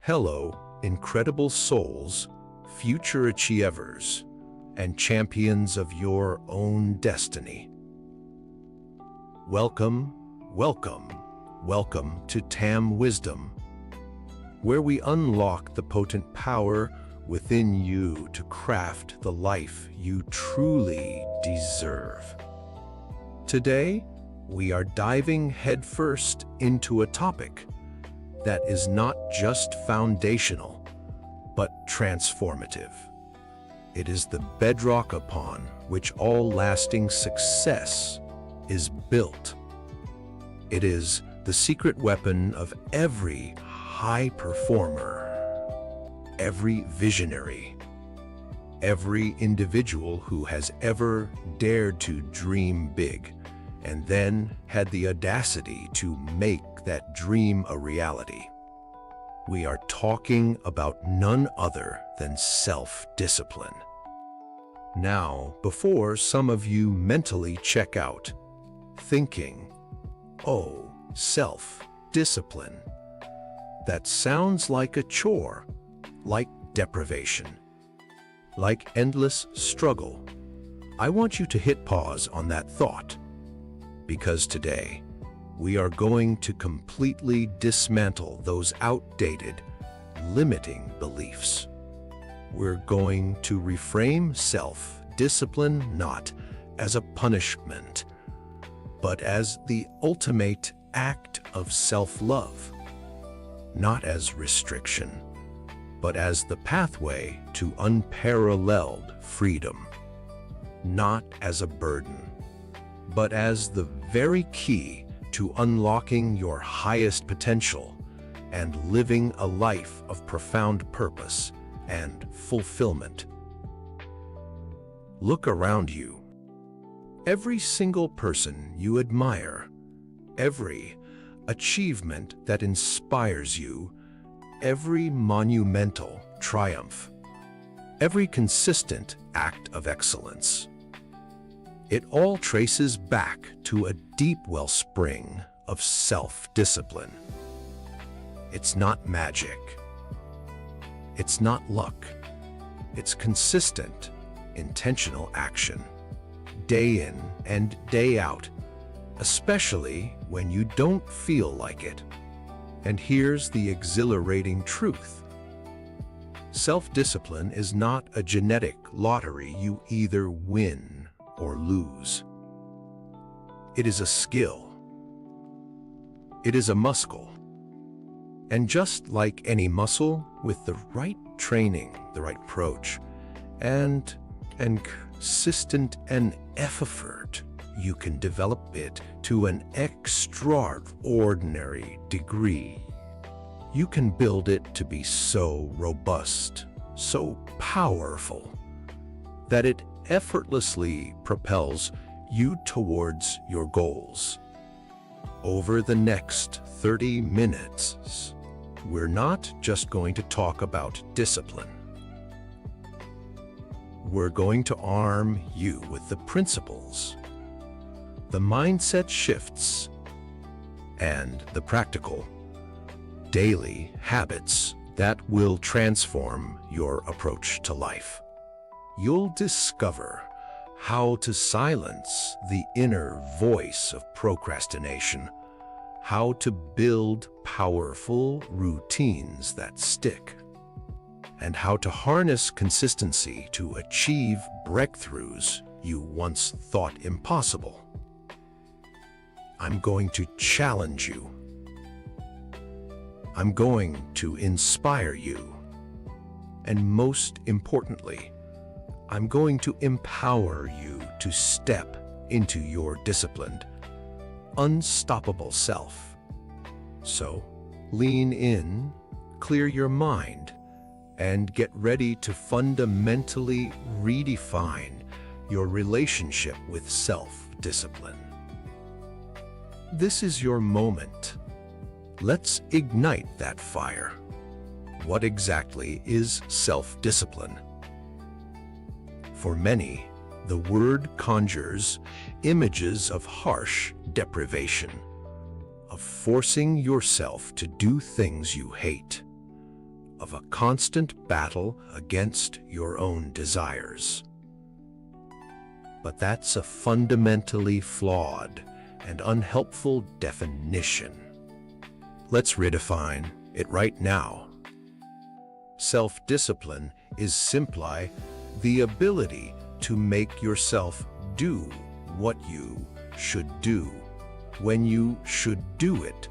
Hello, incredible souls, future achievers, and champions of your own destiny. Welcome, welcome, welcome to TAM Wisdom, where we unlock the potent power within you to craft the life you truly deserve. Today, we are diving headfirst into a topic that is not just foundational, but transformative. It is the bedrock upon which all lasting success is built. It is the secret weapon of every high performer, every visionary, every individual who has ever dared to dream big and then had the audacity to make that dream a reality. We are talking about none other than self-discipline. Now, before some of you mentally check out, thinking, oh, self-discipline, that sounds like a chore, like deprivation, like endless struggle, I want you to hit pause on that thought, because today, we are going to completely dismantle those outdated, limiting beliefs. We're going to reframe self-discipline not as a punishment, but as the ultimate act of self-love, not as restriction, but as the pathway to unparalleled freedom, not as a burden, but as the very key to unlocking your highest potential and living a life of profound purpose and fulfillment. Look around you. Every single person you admire, every achievement that inspires you, every monumental triumph, every consistent act of excellence, it all traces back to a deep wellspring of self-discipline. It's not magic. It's not luck. It's consistent, intentional action, day in and day out, especially when you don't feel like it. And here's the exhilarating truth. Self-discipline is not a genetic lottery you either win or lose. It is a skill. It is a muscle. And just like any muscle, with the right training, the right approach, and consistent effort, you can develop it to an extraordinary degree. You can build it to be so robust, so powerful, that it effortlessly propels you towards your goals. Over the next 30 minutes, we're not just going to talk about discipline. We're going to arm you with the principles, the mindset shifts, and the practical, daily habits that will transform your approach to life. You'll discover how to silence the inner voice of procrastination, how to build powerful routines that stick, and how to harness consistency to achieve breakthroughs you once thought impossible. I'm going to challenge you. I'm going to inspire you. And most importantly, I'm going to empower you to step into your disciplined, unstoppable self. So, lean in, clear your mind, and get ready to fundamentally redefine your relationship with self-discipline. This is your moment. Let's ignite that fire. What exactly is self-discipline? For many, the word conjures images of harsh deprivation, of forcing yourself to do things you hate, of a constant battle against your own desires. But that's a fundamentally flawed and unhelpful definition. Let's redefine it right now. Self-discipline is simply the ability to make yourself do what you should do, when you should do it,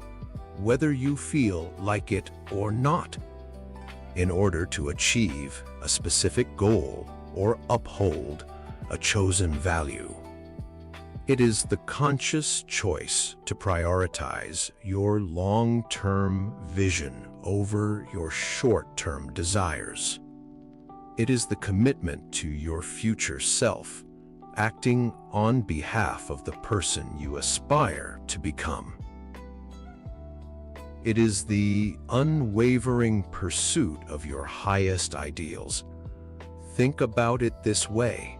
whether you feel like it or not, in order to achieve a specific goal or uphold a chosen value. It is the conscious choice to prioritize your long-term vision over your short-term desires. It is the commitment to your future self, acting on behalf of the person you aspire to become. It is the unwavering pursuit of your highest ideals. Think about it this way.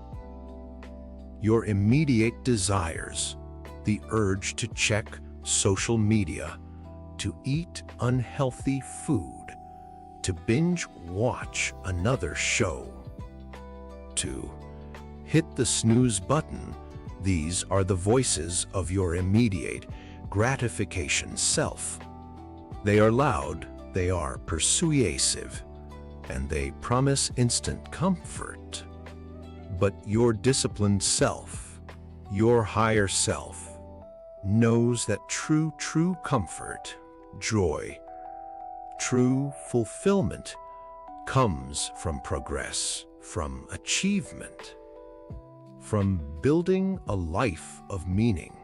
Your immediate desires, the urge to check social media, to eat unhealthy food, to binge watch another show, to hit the snooze button, these are the voices of your immediate gratification self. They are loud, they are persuasive, and they promise instant comfort. But your disciplined self, your higher self, knows that true comfort, joy, true fulfillment comes from progress, from achievement, from building a life of meaning.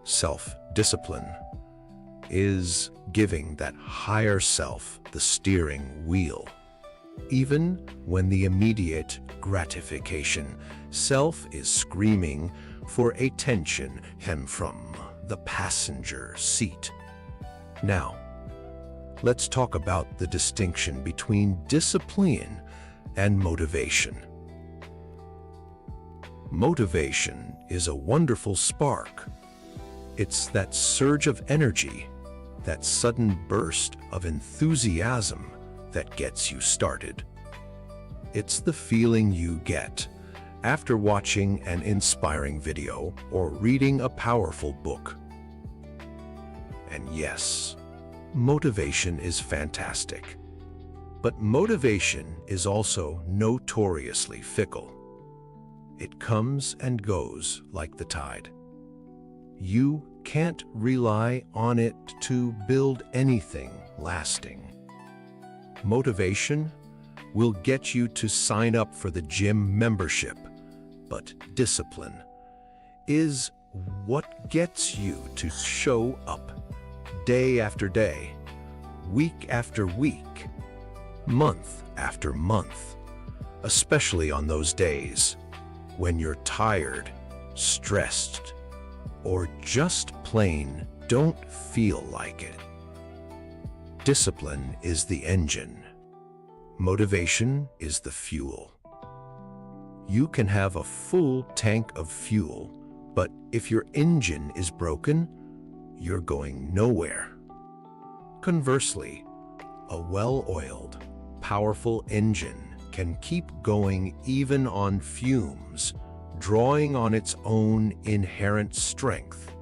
Self-discipline is giving that higher self the steering wheel. Even when the immediate gratification self is screaming for attention and from the passenger seat. Now, let's talk about the distinction between discipline and motivation. Motivation is a wonderful spark. It's that surge of energy, that sudden burst of enthusiasm that gets you started. It's the feeling you get after watching an inspiring video or reading a powerful book. And yes, motivation is fantastic. But motivation is also notoriously fickle. It comes and goes like the tide. You can't rely on it to build anything lasting. Motivation will get you to sign up for the gym membership, but discipline is what gets you to show up day after day, week after week, month after month, especially on those days when you're tired, stressed, or just plain don't feel like it. Discipline is the engine. Motivation is the fuel. You can have a full tank of fuel, but if your engine is broken, you're going nowhere. Conversely, a well-oiled, powerful engine can keep going even on fumes, drawing on its own inherent strength.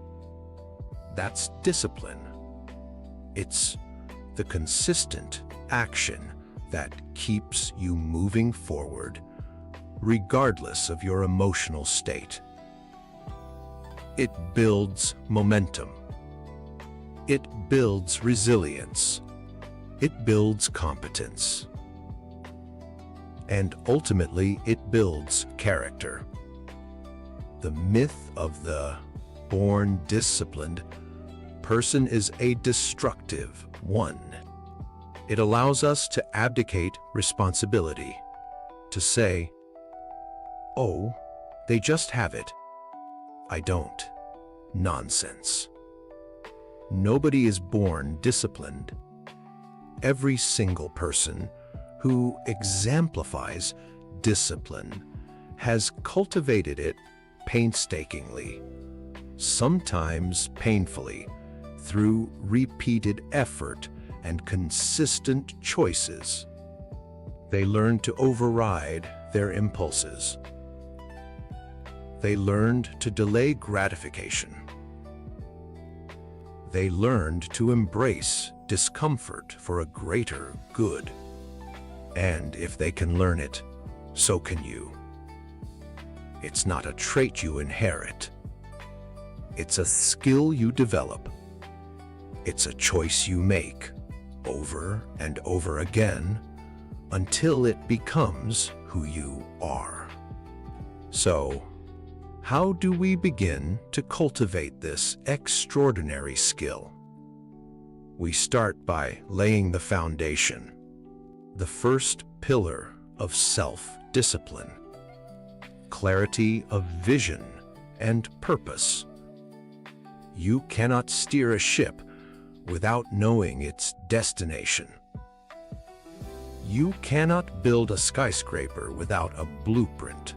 That's discipline. It's the consistent action that keeps you moving forward, regardless of your emotional state. It builds momentum. It builds resilience. It builds competence. And ultimately, it builds character. The myth of the born disciplined person is a destructive one. It allows us to abdicate responsibility, to say, "Oh, they just have it. I don't." Nonsense. Nobody is born disciplined. Every single person who exemplifies discipline has cultivated it painstakingly, sometimes painfully, through repeated effort and consistent choices. They learned to override their impulses. They learned to delay gratification. They learned to embrace discomfort for a greater good. And if they can learn it, so can you. It's not a trait you inherit. It's a skill you develop. It's a choice you make over and over again until it becomes who you are. So, how do we begin to cultivate this extraordinary skill? We start by laying the foundation, the first pillar of self-discipline, clarity of vision and purpose. You cannot steer a ship without knowing its destination. You cannot build a skyscraper without a blueprint.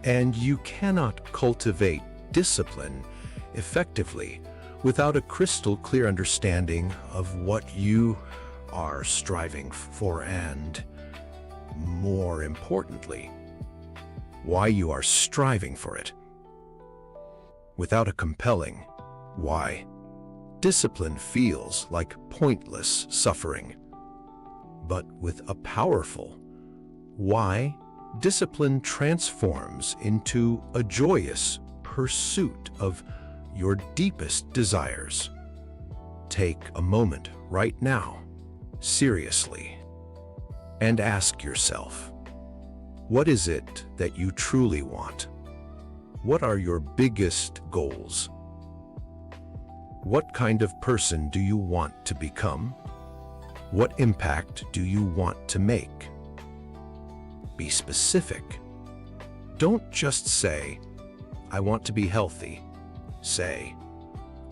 And you cannot cultivate discipline effectively without a crystal clear understanding of what you are striving for and, more importantly, why you are striving for it. Without a compelling why, discipline feels like pointless suffering. But with a powerful why, discipline transforms into a joyous pursuit of your deepest desires. Take a moment right now, seriously, and ask yourself, what is it that you truly want? What are your biggest goals? What kind of person do you want to become? What impact do you want to make? Be specific. Don't just say, I want to be healthy. Say,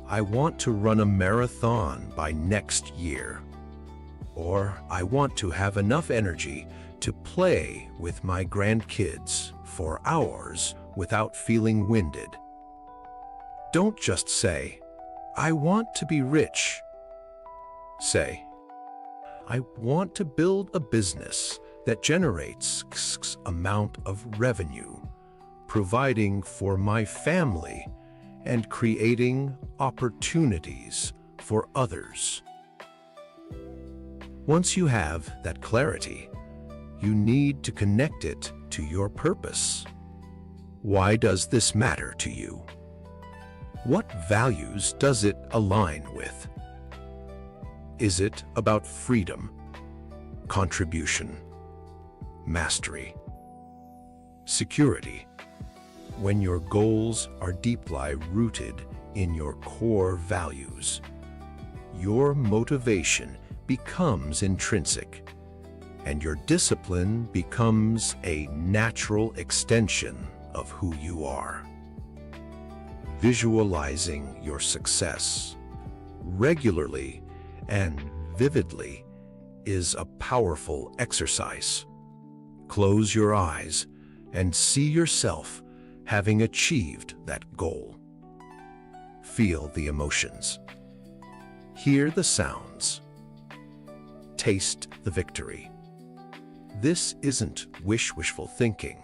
I want to run a marathon by next year. Or I want to have enough energy to play with my grandkids for hours without feeling winded. Don't just say, I want to be rich. Say, I want to build a business that generates X amount of revenue, providing for my family and creating opportunities for others. Once you have that clarity, you need to connect it to your purpose. Why does this matter to you? What values does it align with? Is it about freedom, contribution, mastery, security? When your goals are deeply rooted in your core values, your motivation becomes intrinsic, and your discipline becomes a natural extension of who you are. Visualizing your success regularly and vividly is a powerful exercise. Close your eyes and see yourself having achieved that goal. Feel the emotions. Hear the sounds. Taste the victory. This isn't wishful thinking.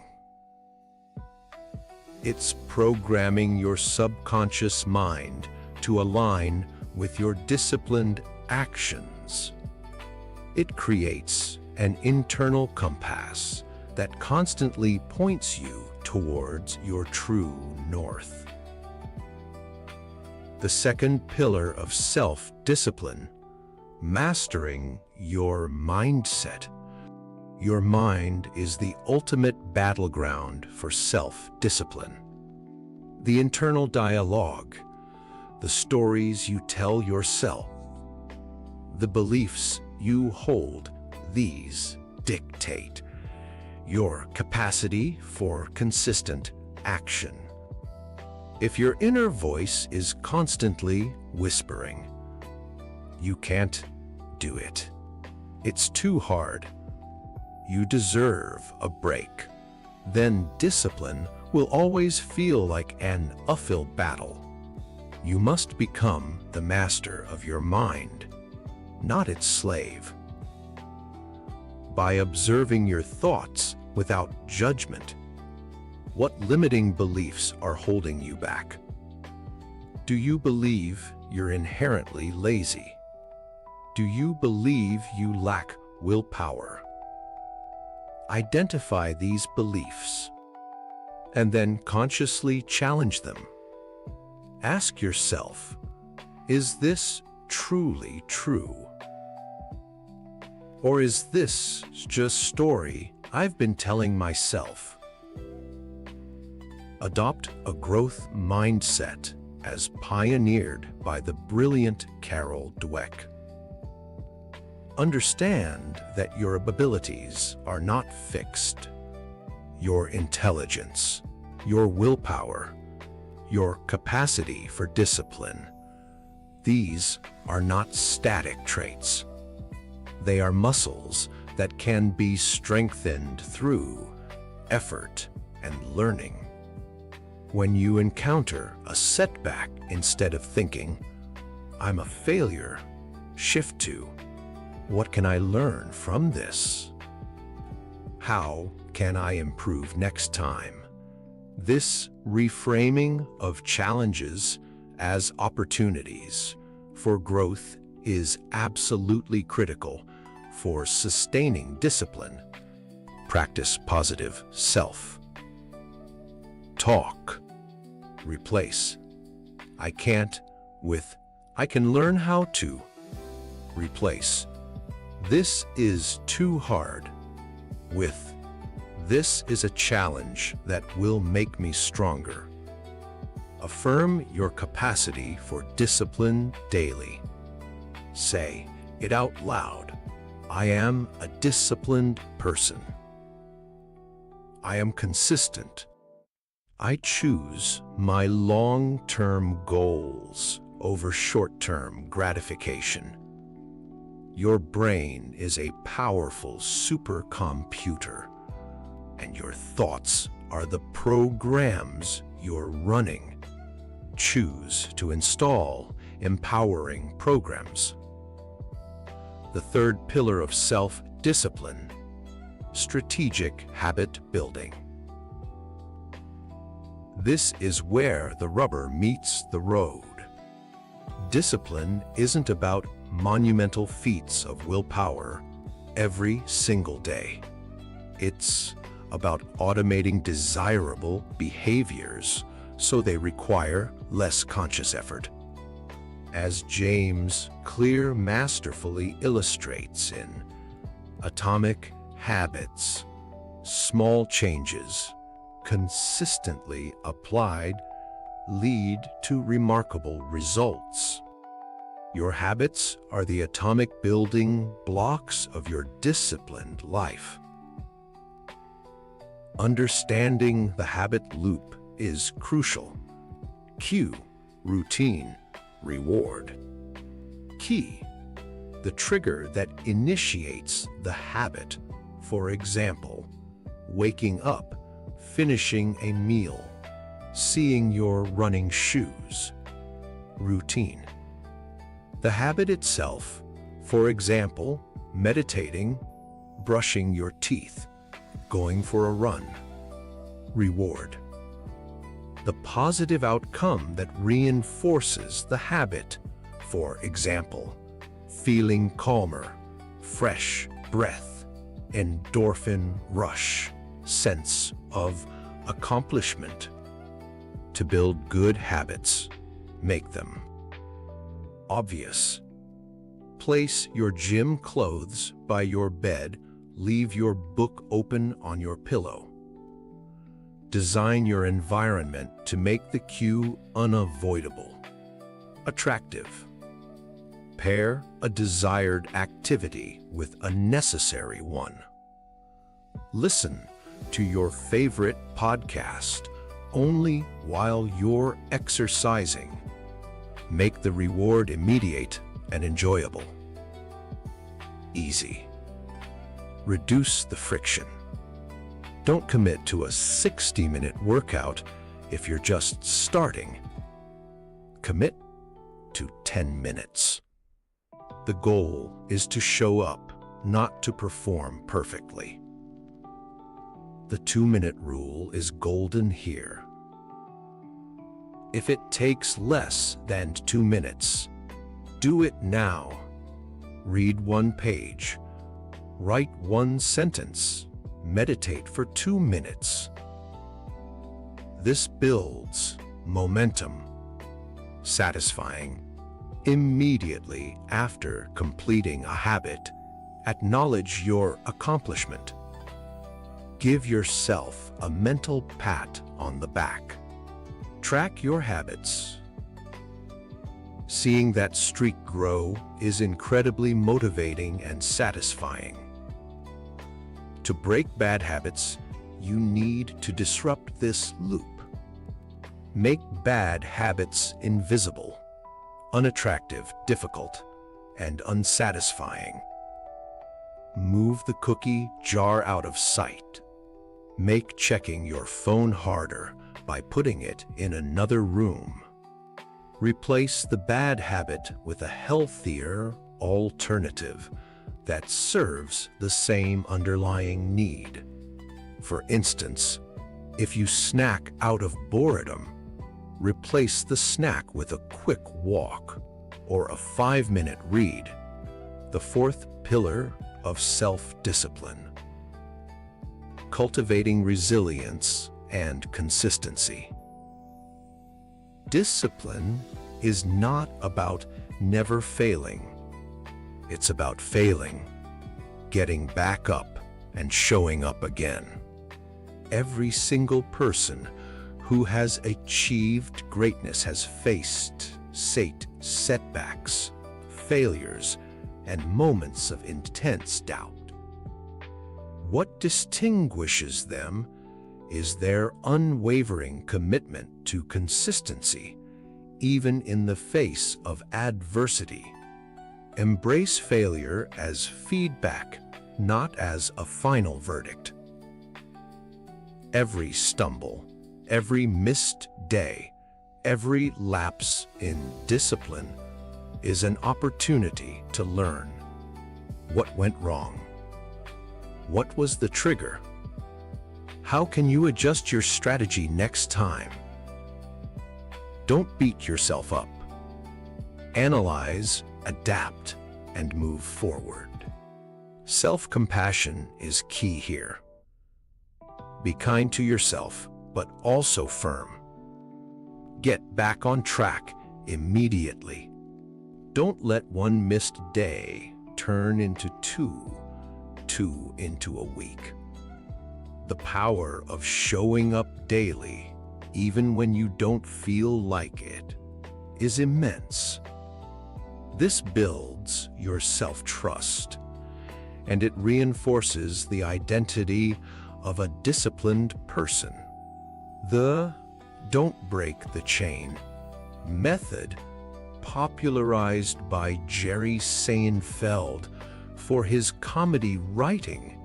It's programming your subconscious mind to align with your disciplined actions. It creates an internal compass that constantly points you towards your true north. The second pillar of self-discipline, mastering your mindset. Your mind is the ultimate battleground for self-discipline. The internal dialogue, the stories you tell yourself, the beliefs you hold, these dictate your capacity for consistent action. If your inner voice is constantly whispering, "You can't do it. It's too hard. You deserve a break," then discipline will always feel like an uphill battle. You must become the master of your mind. not its slave. By observing your thoughts without judgment, what limiting beliefs are holding you back? Do you believe you're inherently lazy? Do you believe you lack willpower? Identify these beliefs and then consciously challenge them. Ask yourself, is this truly true? Or is this just a story I've been telling myself? Adopt a growth mindset as pioneered by the brilliant Carol Dweck. Understand that your abilities are not fixed. Your intelligence, your willpower, your capacity for discipline, these are not static traits. They are muscles that can be strengthened through effort and learning. When you encounter a setback, instead of thinking, "I'm a failure," shift to, "What can I learn from this? How can I improve next time?" This reframing of challenges as opportunities for growth is absolutely critical for sustaining discipline. Practice positive self-talk. Replace "I can't" with "I can learn how to." Replace "This is too hard" with "This is a challenge that will make me stronger." Affirm your capacity for discipline daily. Say it out loud. I am a disciplined person. I am consistent. I choose my long-term goals over short-term gratification. Your brain is a powerful supercomputer, and your thoughts are the programs you're running. Choose to install empowering programs. The third pillar of self-discipline: strategic habit building. This is where the rubber meets the road. Discipline isn't about monumental feats of willpower every single day. It's about automating desirable behaviors so they require less conscious effort. As James Clear masterfully illustrates in Atomic Habits, small changes, consistently applied, lead to remarkable results. Your habits are the atomic building blocks of your disciplined life. Understanding the habit loop is crucial. Cue, routine, reward. Key, the trigger that initiates the habit. For example, waking up, finishing a meal, seeing your running shoes. Routine, the habit itself. For example, meditating, brushing your teeth, going for a run. Reward, the positive outcome that reinforces the habit. For example, feeling calmer, fresh breath, endorphin rush, sense of accomplishment. To build good habits, make them obvious. Place your gym clothes by your bed, leave your book open on your pillow. Design your environment to make the cue unavoidable, attractive. Pair a desired activity with a necessary one. Listen to your favorite podcast only while you're exercising. Make the reward immediate and enjoyable. Easy. Reduce the friction. Don't commit to a 60-minute workout if you're just starting. Commit to 10 minutes. The goal is to show up, not to perform perfectly. The 2-minute rule is golden here. If it takes less than 2 minutes, do it now. Read 1 page, write 1 sentence, meditate for 2 minutes. This builds momentum, satisfying. Immediately after completing a habit, acknowledge your accomplishment. Give yourself a mental pat on the back. Track your habits. Seeing that streak grow is incredibly motivating and satisfying. To break bad habits, you need to disrupt this loop. Make bad habits invisible, unattractive, difficult, and unsatisfying. Move the cookie jar out of sight. Make checking your phone harder by putting it in another room. Replace the bad habit with a healthier alternative that serves the same underlying need. For instance, if you snack out of boredom, replace the snack with a quick walk or a 5-minute read. The 4th pillar of self-discipline. Cultivating resilience and consistency. Discipline is not about never failing. It's about failing, getting back up, and showing up again. Every single person who has achieved greatness has faced setbacks, failures, and moments of intense doubt. What distinguishes them is their unwavering commitment to consistency, even in the face of adversity. Embrace failure as feedback, not as a final verdict. Every stumble, every missed day, every lapse in discipline is an opportunity to learn. What went wrong? What was the trigger? How can you adjust your strategy next time? Don't beat yourself up. Analyze, adapt, and move forward. Self-compassion is key here. Be kind to yourself, but also firm. Get back on track immediately. Don't let one missed day turn into two into a week. The power of showing up daily, even when you don't feel like it, is immense. This builds your self-trust, and it reinforces the identity of a disciplined person. The "don't break the chain" method, popularized by Jerry Seinfeld for his comedy writing,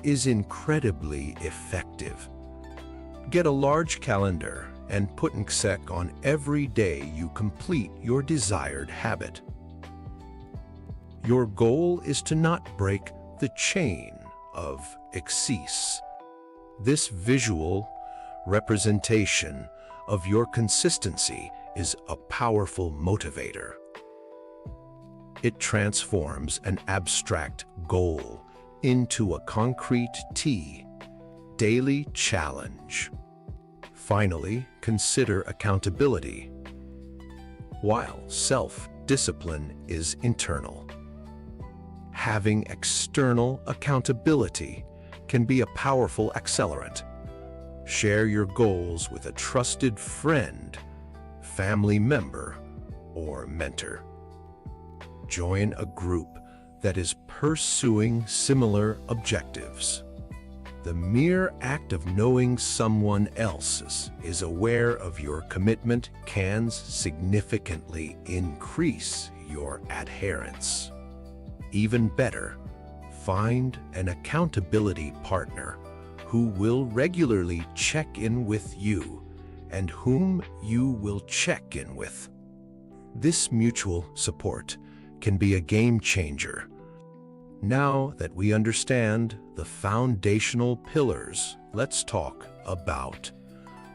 is incredibly effective. Get a large calendar and put an check on every day you complete your desired habit. Your goal is to not break the chain of excess. This visual representation of your consistency is a powerful motivator. It transforms an abstract goal into a concrete daily challenge. Finally, consider accountability. While self-discipline is internal, having external accountability can be a powerful accelerant. Share your goals with a trusted friend, family member, or mentor. Join a group that is pursuing similar objectives. The mere act of knowing someone else is aware of your commitment can significantly increase your adherence. Even better, find an accountability partner who will regularly check in with you and whom you will check in with. This mutual support can be a game changer. Now that we understand the foundational pillars, let's talk about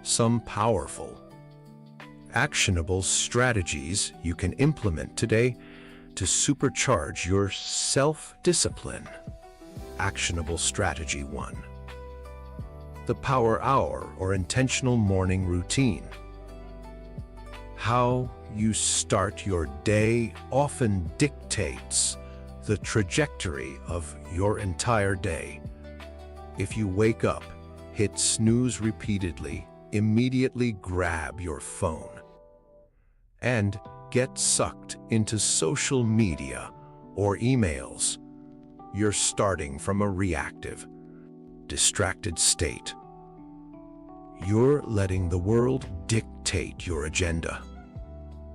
some powerful, actionable strategies you can implement today to supercharge your self-discipline. Actionable strategy 1. The Power Hour or intentional morning routine. How you start your day often dictates the trajectory of your entire day. If you wake up, hit snooze repeatedly, immediately grab your phone, and get sucked into social media or emails, you're starting from a reactive, distracted state. You're letting the world dictate your agenda.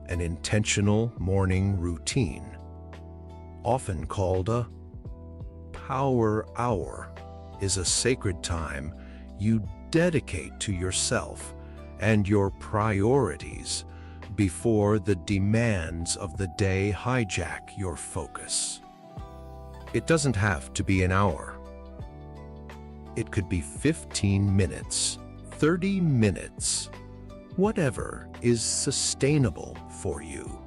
An intentional morning routine, often called a power hour, is a sacred time you dedicate to yourself and your priorities before the demands of the day hijack your focus. It doesn't have to be an hour. It could be 15 minutes, 30 minutes, whatever is sustainable for you.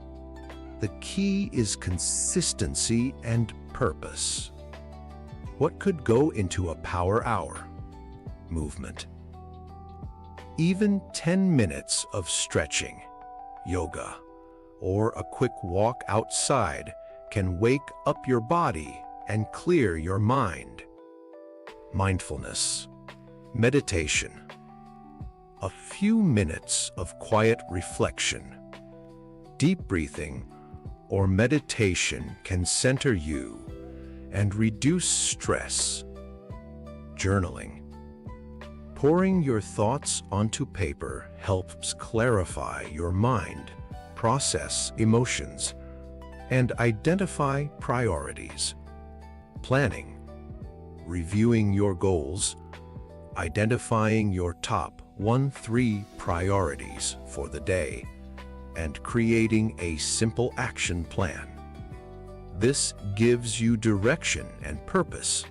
The key is consistency and purpose. What could go into a power hour? Movement. Even 10 minutes of stretching, yoga, or a quick walk outside can wake up your body and clear your mind. Mindfulness. Meditation. A few minutes of quiet reflection, deep breathing, or meditation can center you and reduce stress. Journaling. Pouring your thoughts onto paper helps clarify your mind, process emotions, and identify priorities. Planning. Reviewing your goals, identifying your top 1-3 priorities for the day, and creating a simple action plan. This gives you direction and purpose.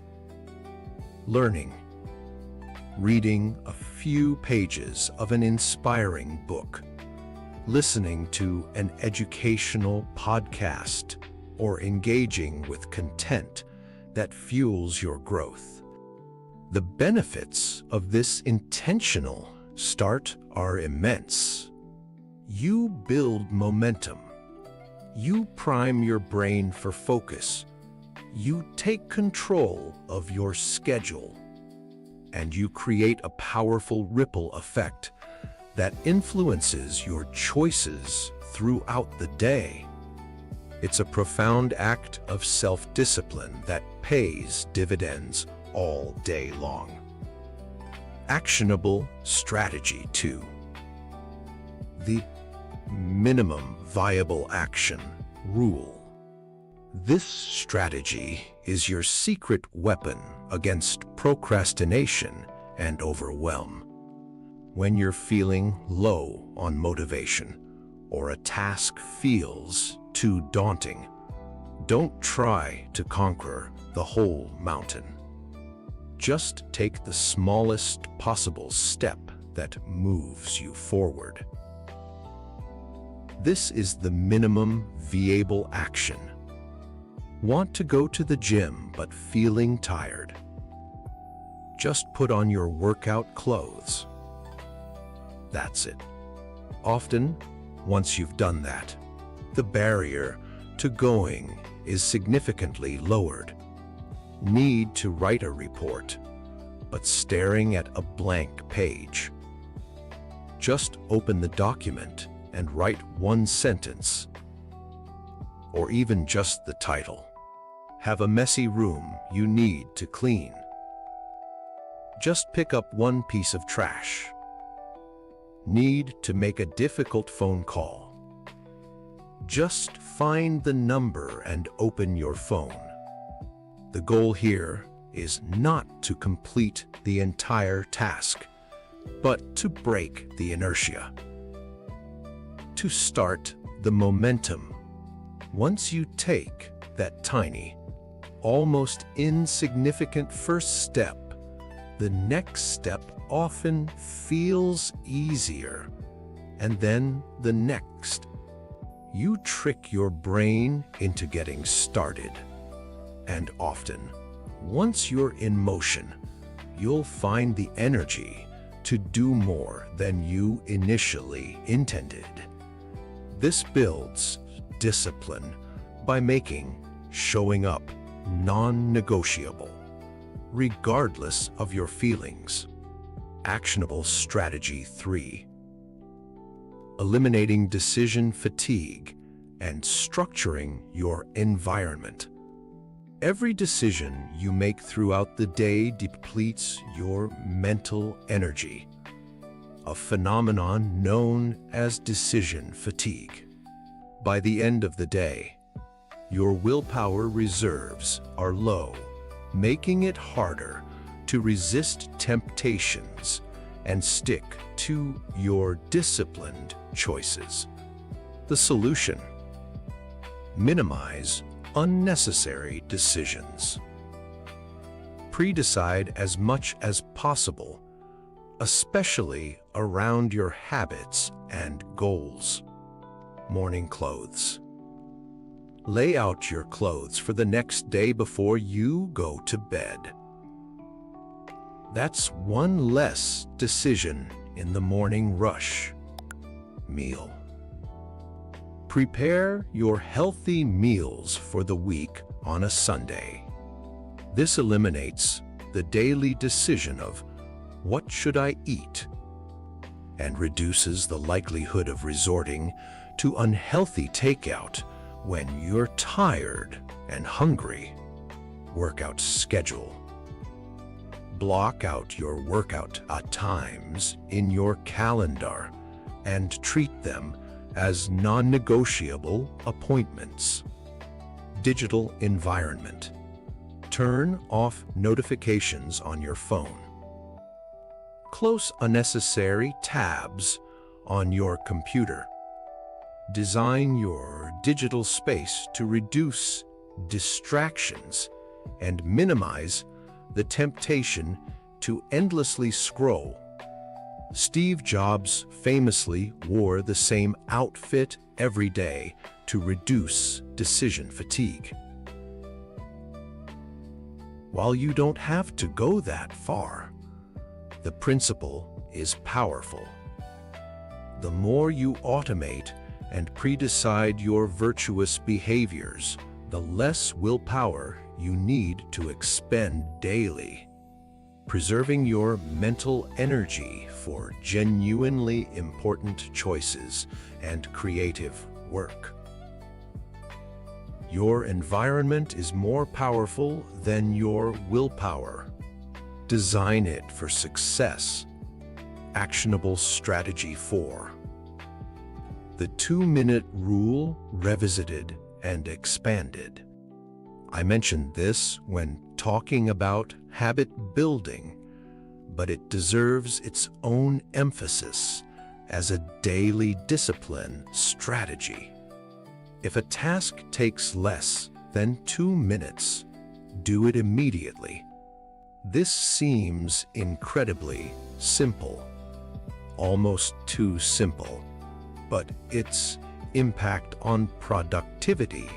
Learning. Reading a few pages of an inspiring book, listening to an educational podcast, or engaging with content that fuels your growth. The benefits of this intentional start are immense. You build momentum. You prime your brain for focus. You take control of your schedule. And you create a powerful ripple effect that influences your choices throughout the day. It's a profound act of self-discipline that pays dividends all day long. Actionable strategy 2. The minimum viable action rule. This strategy is your secret weapon against procrastination and overwhelm. When you're feeling low on motivation or a task feels too daunting, don't try to conquer the whole mountain. Just take the smallest possible step that moves you forward. This is the minimum viable action. Want to go to the gym but feeling tired? Just put on your workout clothes. That's it. Often, once you've done that, the barrier to going is significantly lowered. Need to write a report, but staring at a blank page. Just open the document and write one sentence, or even just the title. Have a messy room you need to clean. Just pick up one piece of trash. Need to make a difficult phone call. Just find the number and open your phone. The goal here is not to complete the entire task, but to break the inertia. To start the momentum. Once you take that tiny, almost insignificant first step, the next step often feels easier, and then the next. You trick your brain into getting started. And often, once you're in motion, you'll find the energy to do more than you initially intended. This builds discipline by making showing up non-negotiable, regardless of your feelings. Actionable strategy 3. Eliminating decision fatigue and structuring your environment. Every decision you make throughout the day depletes your mental energy, a phenomenon known as decision fatigue. By the end of the day, your willpower reserves are low, making it harder to resist temptations and stick to your disciplined choices. The solution: minimize unnecessary decisions. Pre-decide as much as possible, especially around your habits and goals. Morning clothes. Lay out your clothes for the next day before you go to bed. That's one less decision in the morning rush. Meal. Prepare your healthy meals for the week on a Sunday. This eliminates the daily decision of what should I eat, and reduces the likelihood of resorting to unhealthy takeout when you're tired and hungry. Workout schedule. Block out your workout times in your calendar and treat them as non-negotiable appointments. Digital environment. Turn off notifications on your phone. Close unnecessary tabs on your computer. Design your digital space to reduce distractions and minimize the temptation to endlessly scroll. Steve Jobs famously wore the same outfit every day to reduce decision fatigue. While you don't have to go that far, the principle is powerful. The more you automate and pre-decide your virtuous behaviors, the less willpower you need to expend daily. Preserving your mental energy for genuinely important choices and creative work. Your environment is more powerful than your willpower. Design it for success. Actionable strategy 4. The 2-minute rule revisited and expanded. I mentioned this when talking about habit building, but it deserves its own emphasis as a daily discipline strategy. If a task takes less than 2 minutes, do it immediately. This seems incredibly simple, almost too simple, but its impact on productivity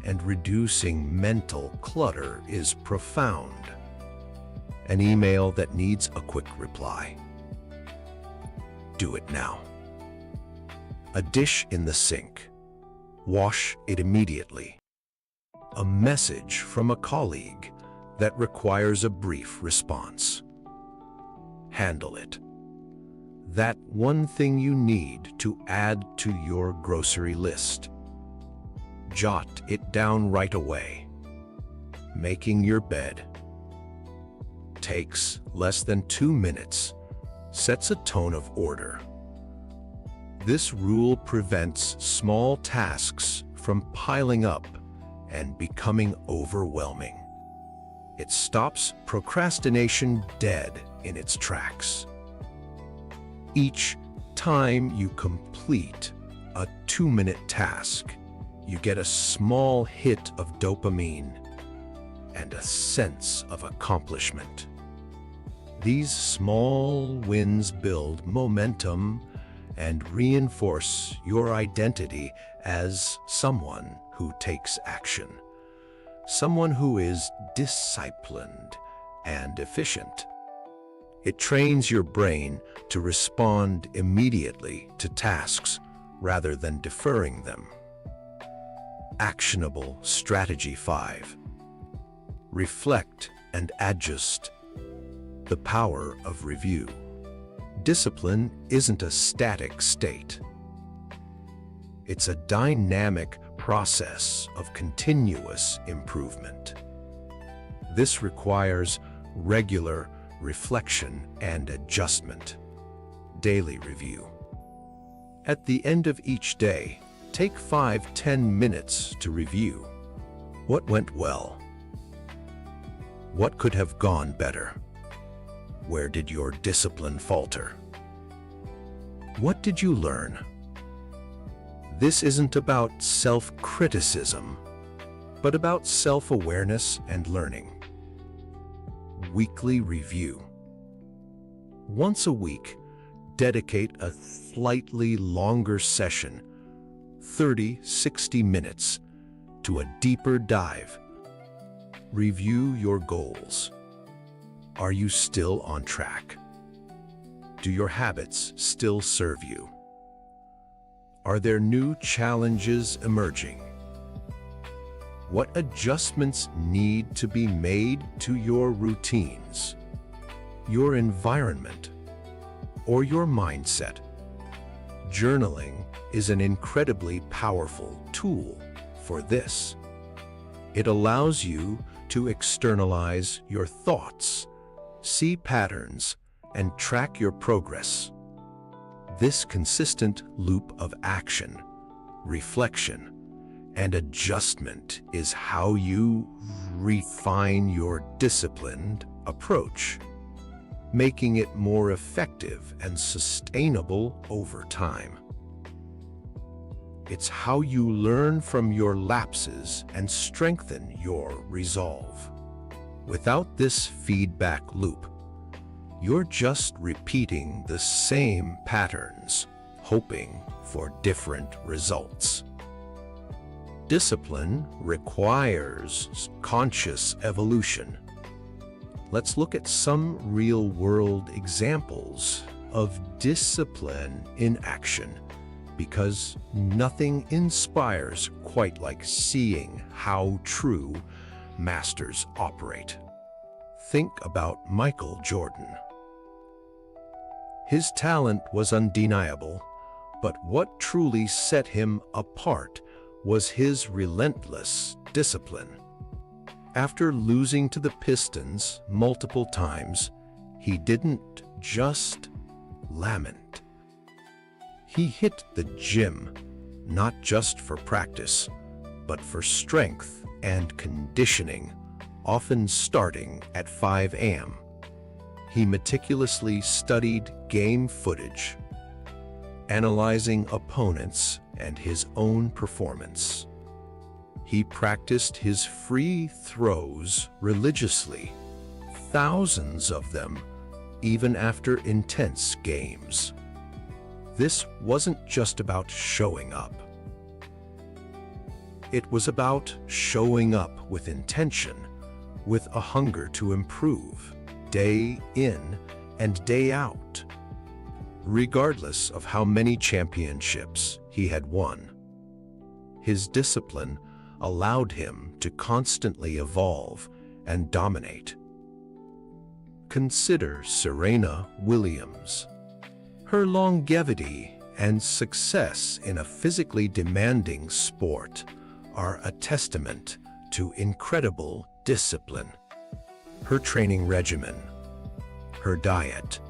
and reducing mental clutter is profound. An email that needs a quick reply. Do it now. A dish in the sink. Wash it immediately. A message from a colleague that requires a brief response. Handle it. That one thing you need to add to your grocery list. Jot it down right away. Making your bed. Takes less than 2 minutes. Sets a tone of order. This rule prevents small tasks from piling up and becoming overwhelming. It stops procrastination dead in its tracks. Each time you complete a 2-minute task, you get a small hit of dopamine and a sense of accomplishment. These small wins build momentum and reinforce your identity as someone who takes action, someone who is disciplined and efficient. It trains your brain to respond immediately to tasks rather than deferring them. Actionable Strategy 5. Reflect and adjust. The power of review. Discipline isn't a static state. It's a dynamic process of continuous improvement. This requires regular reflection and adjustment. Daily review. At the end of each day, take 5-10 minutes to review. What went well? What could have gone better? Where did your discipline falter? What did you learn? This isn't about self-criticism, but about self-awareness and learning. Weekly review. Once a week, dedicate a slightly longer session, 30-60 minutes, to a deeper dive. Review your goals. Are you still on track? Do your habits still serve you? Are there new challenges emerging? What adjustments need to be made to your routines, your environment, or your mindset? Journaling is an incredibly powerful tool for this. It allows you to externalize your thoughts, see patterns, and track your progress. This consistent loop of action, reflection, and adjustment is how you refine your disciplined approach, making it more effective and sustainable over time. It's how you learn from your lapses and strengthen your resolve. Without this feedback loop, you're just repeating the same patterns, hoping for different results. Discipline requires conscious evolution. Let's look at some real-world examples of discipline in action, because nothing inspires quite like seeing how true masters operate. Think about Michael Jordan. His talent was undeniable, but what truly set him apart was his relentless discipline. After losing to the Pistons multiple times, he didn't just lament. He hit the gym, not just for practice, but for strength and conditioning, often starting at 5 a.m. He meticulously studied game footage, analyzing opponents and his own performance. He practiced his free throws religiously, thousands of them, even after intense games. This wasn't just about showing up. It was about showing up with intention, with a hunger to improve, day in and day out. Regardless of how many championships he had won, his discipline allowed him to constantly evolve and dominate. Consider Serena Williams. Her longevity and success in a physically demanding sport are a testament to incredible discipline. Her training regimen, her diet,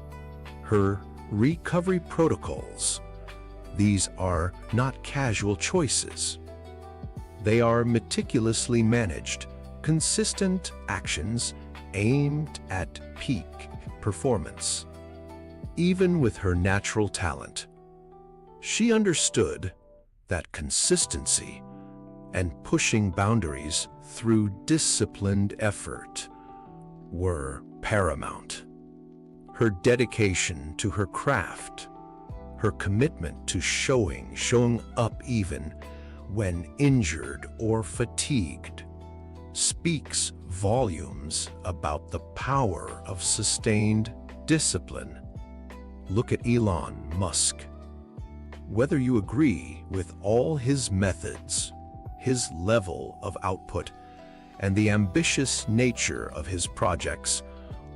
her recovery protocols, these are not casual choices. They are meticulously managed, consistent actions aimed at peak performance. Even with her natural talent, she understood that consistency and pushing boundaries through disciplined effort were paramount. Her dedication to her craft, her commitment to showing up even when injured or fatigued, speaks volumes about the power of sustained discipline. Look at Elon Musk. Whether you agree with all his methods, his level of output, and the ambitious nature of his projects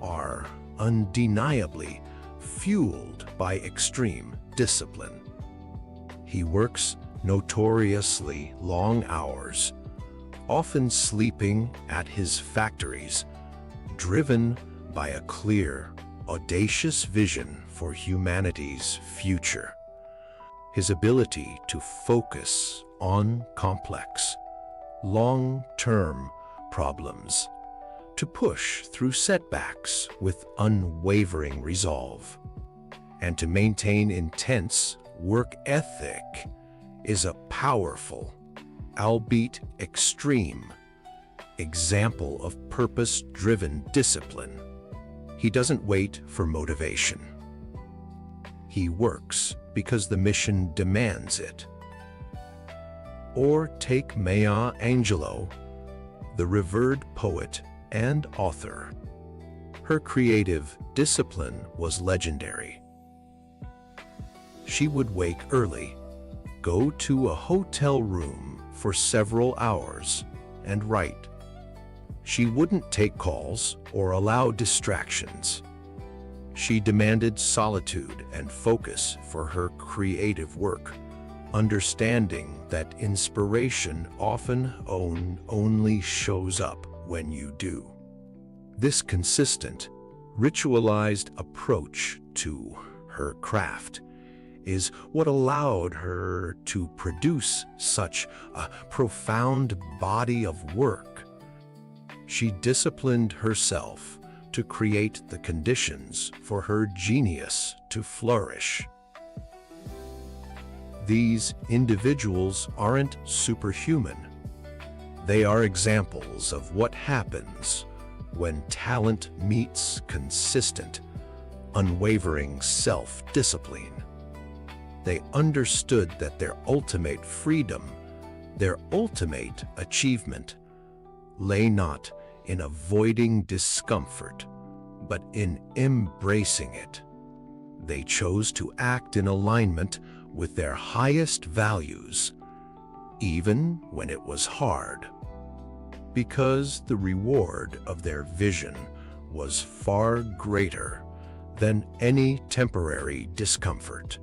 are undeniably fueled by extreme discipline. He works notoriously long hours, often sleeping at his factories, driven by a clear, audacious vision for humanity's future. His ability to focus on complex, long-term problems, to push through setbacks with unwavering resolve, and to maintain intense work ethic is a powerful, albeit extreme, example of purpose-driven discipline. He doesn't wait for motivation. He works because the mission demands it. Or take Maya Angelou, the revered poet and author. Her creative discipline was legendary. She would wake early, go to a hotel room for several hours, and write. She wouldn't take calls or allow distractions. She demanded solitude and focus for her creative work, understanding that inspiration often only shows up when you do. This consistent, ritualized approach to her craft is what allowed her to produce such a profound body of work. She disciplined herself to create the conditions for her genius to flourish. These individuals aren't superhuman. They are examples of what happens when talent meets consistent, unwavering self-discipline. They understood that their ultimate freedom, their ultimate achievement, lay not in avoiding discomfort, but in embracing it. They chose to act in alignment with their highest values, even when it was hard, because the reward of their vision was far greater than any temporary discomfort.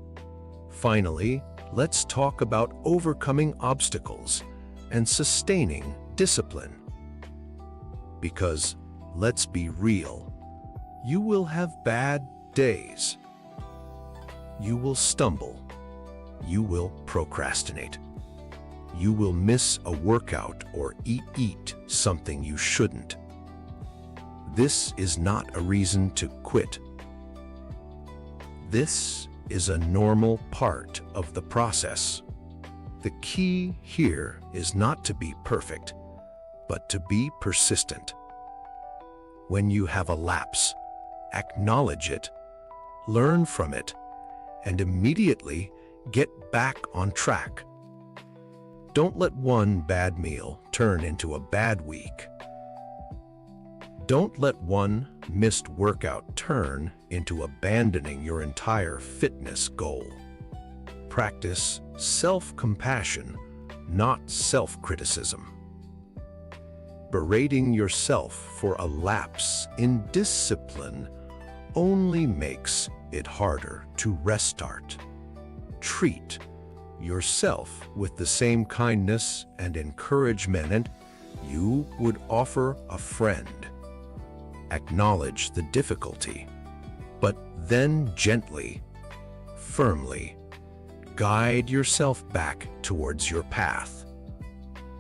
Finally, let's talk about overcoming obstacles and sustaining discipline. Because, let's be real, you will have bad days. You will stumble. You will procrastinate. You will miss a workout or eat something you shouldn't. This is not a reason to quit. This is a normal part of the process. The key here is not to be perfect, but to be persistent. When you have a lapse, acknowledge it, learn from it, and immediately get back on track. Don't let one bad meal turn into a bad week. Don't let one missed workout turn into abandoning your entire fitness goal. Practice self-compassion, not self-criticism. Berating yourself for a lapse in discipline only makes it harder to restart. Treat yourself with the same kindness and encouragement you would offer a friend. Acknowledge the difficulty, but then gently, firmly, guide yourself back towards your path.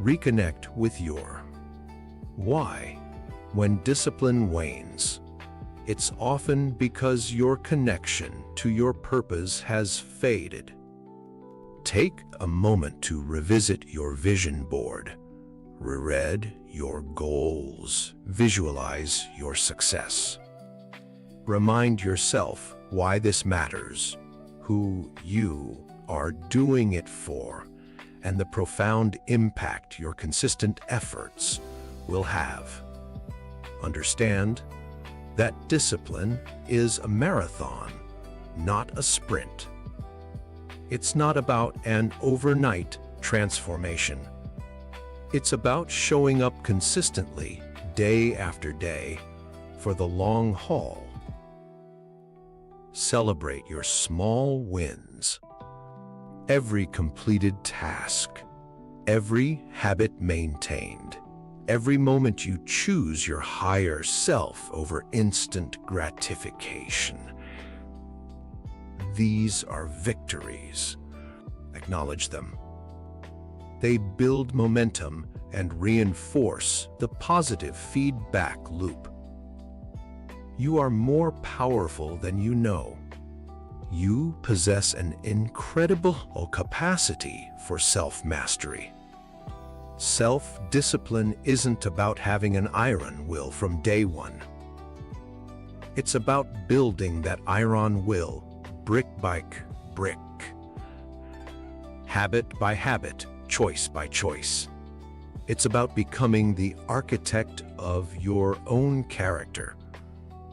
Reconnect with your why. When discipline wanes, it's often because your connection to your purpose has faded. Take a moment to revisit your vision board. Reread your goals. Visualize your success. Remind yourself why this matters, who you are doing it for, and the profound impact your consistent efforts will have. Understand that discipline is a marathon, not a sprint. It's not about an overnight transformation. It's about showing up consistently, day after day, for the long haul. Celebrate your small wins. Every completed task, every habit maintained, every moment you choose your higher self over instant gratification. These are victories. Acknowledge them. They build momentum and reinforce the positive feedback loop. You are more powerful than you know. You possess an incredible capacity for self-mastery. Self-discipline isn't about having an iron will from day one. It's about building that iron will brick by brick, habit by habit, choice by choice. It's about becoming the architect of your own character,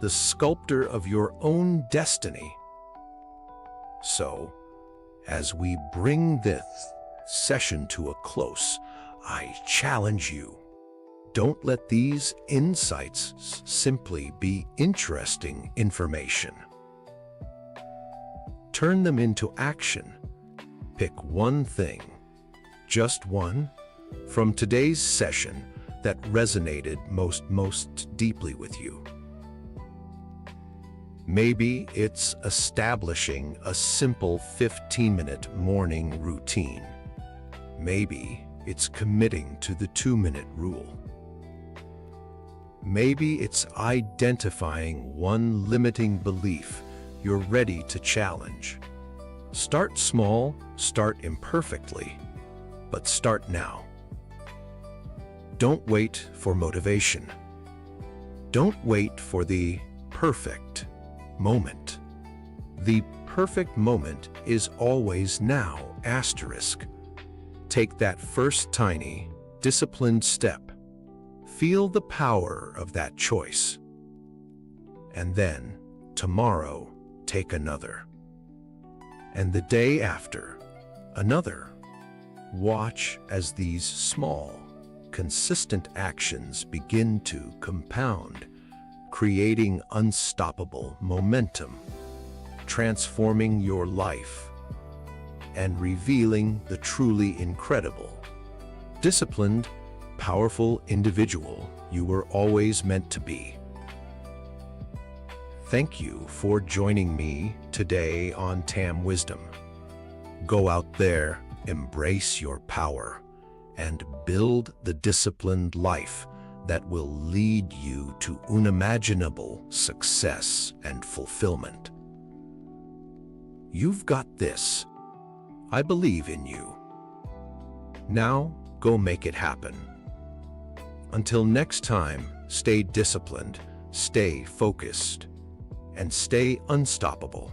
the sculptor of your own destiny. So, as we bring this session to a close, I challenge you. Don't let these insights simply be interesting information. Turn them into action. Pick one thing, just one, from today's session that resonated most deeply with you. Maybe it's establishing a simple 15-minute morning routine. Maybe it's committing to the 2-minute rule. Maybe it's identifying one limiting belief you're ready to challenge. Start small, start imperfectly, but start now. Don't wait for motivation. Don't wait for the perfect moment. The perfect moment is always now, asterisk. Take that first tiny, disciplined step. Feel the power of that choice. And then, tomorrow, take another. And the day after, another. Watch as these small, consistent actions begin to compound, creating unstoppable momentum, transforming your life, and revealing the truly incredible, disciplined, powerful individual you were always meant to be. Thank you for joining me today on TAM Wisdom. Go out there, embrace your power, and build the disciplined life that will lead you to unimaginable success and fulfillment. You've got this. I believe in you. Now, go make it happen. Until next time, stay disciplined, stay focused, and stay unstoppable.